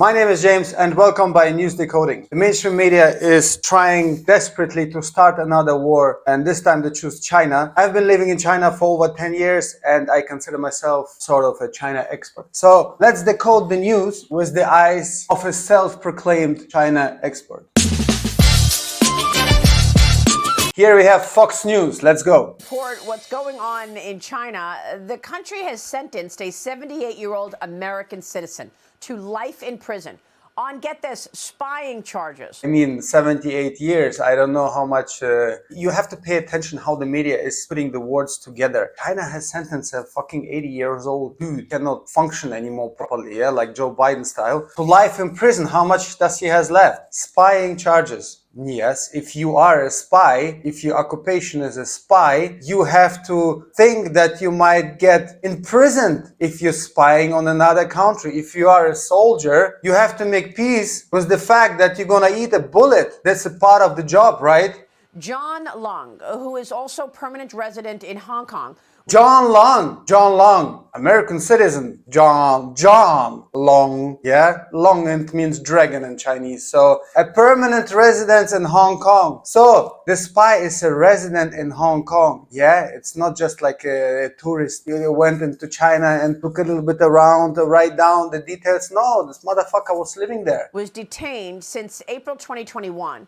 My name is James and welcome by News Decoding. The mainstream media is trying desperately to start another war, and this time they choose China. I've been living in China for over 10 years and I consider myself sort of a China expert. So let's decode the news with the eyes of a self-proclaimed China expert. Here we have Fox News. Let's go. Report what's going on in China. The country has sentenced a 78-year-old American citizen to life in prison on, get this, spying charges. I mean, 78 years. I don't know how much. You have to pay attention how the media is putting the words together. China has sentenced a fucking 80 years old dude, cannot function anymore properly, yeah, like Joe Biden style, to life in prison. How much does he has left? Spying charges. Yes, if you are a spy, if your occupation is a spy, you have to think that you might get imprisoned if you're spying on another country. If you are a soldier, you have to make peace with the fact that you're gonna eat a bullet. That's a part of the job, right? John Long, who is also permanent resident in Hong Kong. John Long, American citizen, John Long, yeah? Long it means dragon in Chinese. So a permanent resident in Hong Kong. So the spy is a resident in Hong Kong, yeah? It's not just like a tourist. You went into China and took a little bit around to write down the details. No, this motherfucker was living there. Was detained since April 2021.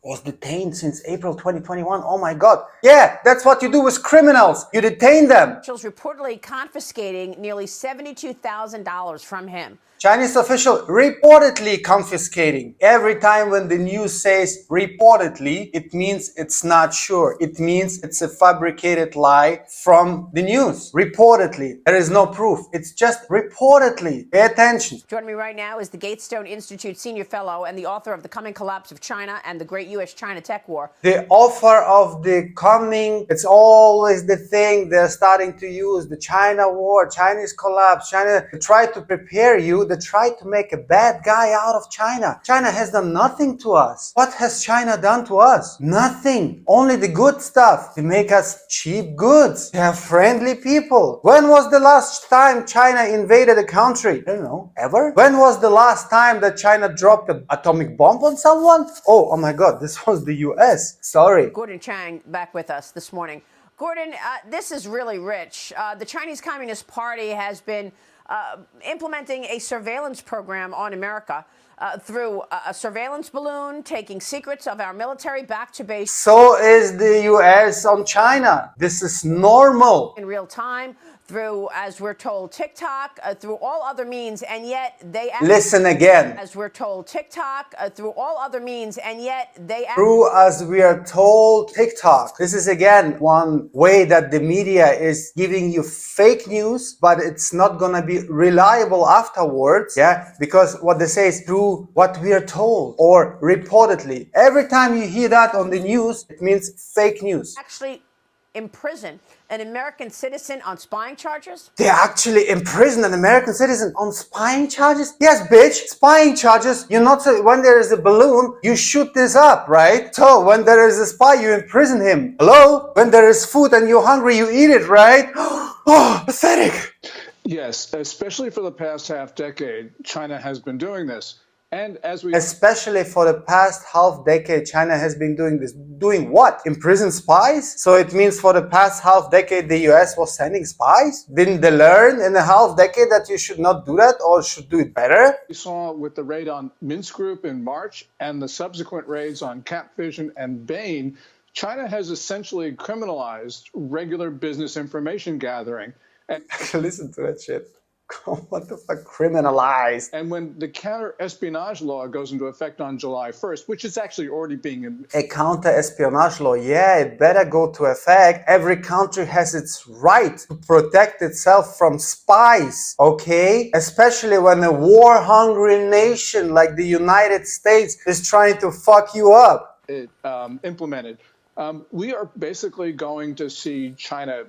Was detained since April 2021. Oh my God. Yeah, that's what you do with criminals. You detain them. Officials reportedly confiscating nearly $72,000 from him. Chinese official reportedly confiscating. Every time when the news says reportedly, it means it's not sure. It means it's a fabricated lie from the news. Reportedly. There is no proof. It's just reportedly. Pay attention. Joining me right now is the Gatestone Institute Senior Fellow and the author of The Coming Collapse of China and the Great U.S.-China Tech War. The author of the coming, it's always the thing they're starting to use. The China war, Chinese collapse, China. They try to prepare you. They try to make a bad guy out of China. China has done nothing to us. What has China done to us? Nothing. Only the good stuff. They make us cheap goods. They are friendly people. When was the last time China invaded a country? I don't know. Ever? When was the last time that China dropped an atomic bomb on someone? Oh my God, this was the US. Sorry. Gordon Chang back with us this morning. Gordon, this is really rich. The Chinese Communist Party has been implementing a surveillance program on America through a surveillance balloon, taking secrets of our military back to base. So is the US on China. This is normal. In real time, through, as we're told, TikTok, through all other means, and yet they... Listen again. As we're told, TikTok, through all other means, and yet they... Through, as we are told, TikTok. This is again one way that the media is giving you fake news, but it's not gonna be reliable afterwards, yeah? Because what they say is through what we are told or reportedly. Every time you hear that on the news, it means fake news. Actually imprison an American citizen on spying charges? They actually imprison an American citizen on spying charges? Yes, bitch, spying charges. You're not, when there is a balloon, you shoot this up, right? So when there is a spy, you imprison him. Hello? When there is food and you're hungry, you eat it, right? Oh, pathetic. Yes, especially for the past half decade, China has been doing this. And as we... Especially for the past half decade, China has been doing this. Doing what? Imprison spies? So it means for the past half decade, the US was sending spies? Didn't they learn in a half decade that you should not do that or should do it better? We saw with the raid on Minsk Group in March and the subsequent raids on Capvision and Bain, China has essentially criminalized regular business information gathering. And listen to that shit. What the fuck? Criminalized. And when the counter-espionage law goes into effect on July 1st, which is actually already being... A counter-espionage law, yeah, it better go to effect. Every country has its right to protect itself from spies, okay? Especially when a war-hungry nation like the United States is trying to fuck you up. Implemented. We are basically going to see China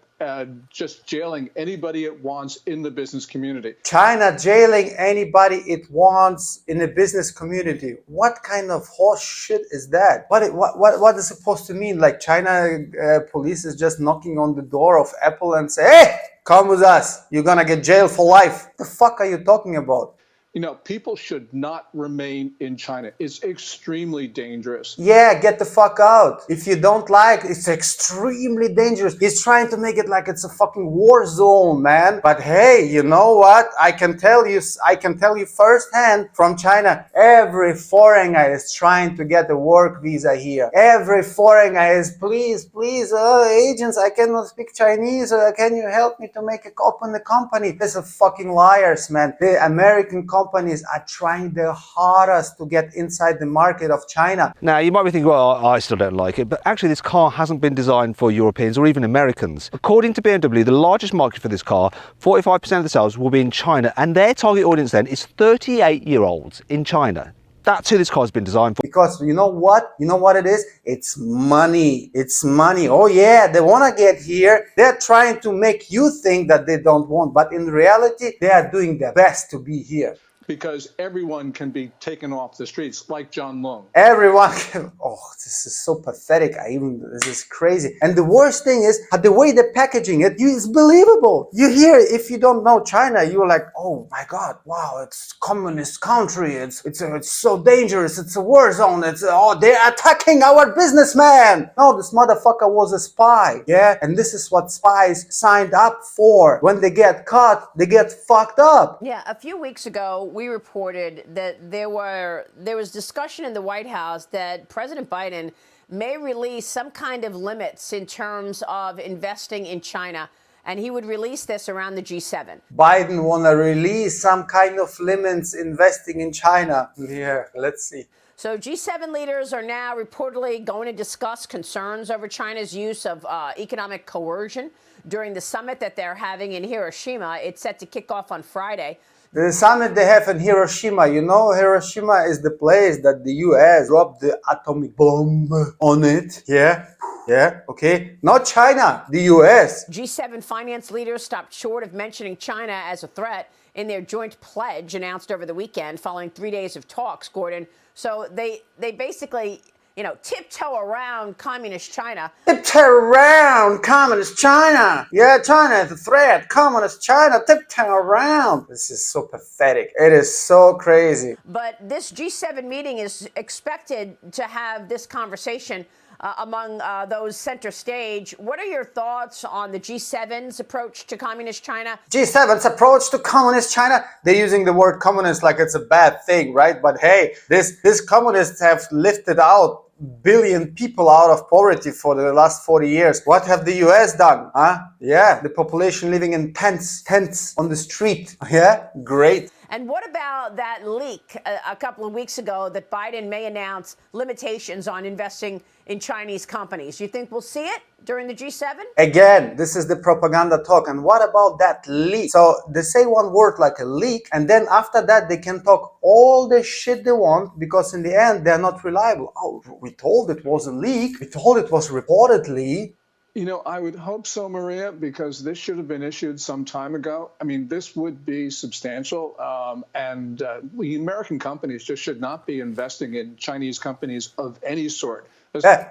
just jailing anybody it wants in the business community. China jailing anybody it wants in the business community. What kind of horse shit is that? What is it supposed to mean? Like China police is just knocking on the door of Apple and say, hey, come with us. You're gonna get jailed for life. What the fuck are you talking about? People should not remain in China. It's extremely dangerous. Yeah, get the fuck out. If you don't like, it's extremely dangerous. He's trying to make it like it's a fucking war zone, man. But hey, you know what? I can tell you firsthand from China, every foreigner is trying to get a work visa here. Every foreigner is, please, agents, I cannot speak Chinese. Can you help me to open the company? These are fucking liars, man. The American companies are trying their hardest to get inside the market of China. Now, you might be thinking, well, I still don't like it, but actually this car hasn't been designed for Europeans or even Americans. According to BMW, the largest market for this car, 45% of the sales will be in China, and their target audience then is 38-year-olds in China. That's who this car has been designed for. Because you know what? You know what it is? It's money. It's money. Oh yeah, they want to get here. They're trying to make you think that they don't want, but in reality, they are doing their best to be here. Because everyone can be taken off the streets, like John Leung. Everyone can, oh, this is so pathetic. This is crazy. And the worst thing is the way they're packaging it, it's believable. You hear, if you don't know China, you're like, oh my God, wow, it's a communist country. It's so dangerous. It's a war zone. They're attacking our businessman. No, this motherfucker was a spy. Yeah. And this is what spies signed up for. When they get caught, they get fucked up. Yeah. A few weeks ago, we reported that there was discussion in the White House that President Biden may release some kind of limits in terms of investing in China, and he would release this around the G7. Biden want to release some kind of limits investing in China. Yeah, let's see. So G7 leaders are now reportedly going to discuss concerns over China's use of economic coercion during the summit that they're having in Hiroshima. It's set to kick off on Friday. The summit they have in Hiroshima, Hiroshima is the place that the US dropped the atomic bomb on it. Yeah, okay. Not China, the US. G7 finance leaders stopped short of mentioning China as a threat in their joint pledge announced over the weekend following 3 days of talks, Gordon. So they basically, tiptoe around communist China. Tiptoe around communist China. Yeah, China is a threat. Communist China, tiptoe around. This is so pathetic. It is so crazy. But this G7 meeting is expected to have this conversation among those center stage. What are your thoughts on the G7's approach to communist China? G7's approach to communist China? They're using the word communist like it's a bad thing, right? But hey, these communists have lifted out billion people out of poverty for the last 40 years. What have the US done? Yeah, the population living in tents on the street. Yeah, great. And what about that leak a couple of weeks ago that Biden may announce limitations on investing in Chinese companies? You think we'll see it during the G7? Again, this is the propaganda talk. And what about that leak? So they say one word like a leak, and then after that they can talk all the shit they want, because in the end they're not reliable. Oh, we told it was a leak. We told it was reportedly. I would hope so, Maria, because this should have been issued some time ago. I mean, this would be substantial. And the American companies just should not be investing in Chinese companies of any sort.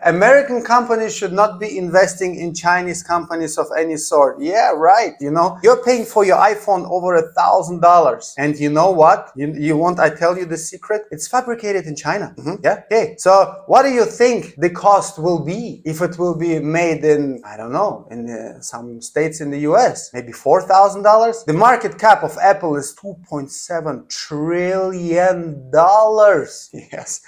American companies should not be investing in Chinese companies of any sort. Yeah, right. You're paying for your iPhone over $1,000. And you know what? You want I tell you the secret? It's fabricated in China. Yeah. Okay. So what do you think the cost will be if it will be made in, I don't know, in some states in the US? Maybe $4,000? The market cap of Apple is $2.7 trillion. Yes.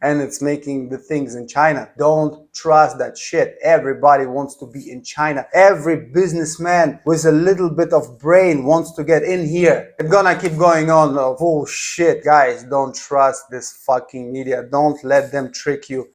And it's making the things in China. Don't trust that shit. Everybody wants to be in China. Every businessman with a little bit of brain wants to get in here. It's gonna keep going on. Oh shit, guys, don't trust this fucking media. Don't let them trick you.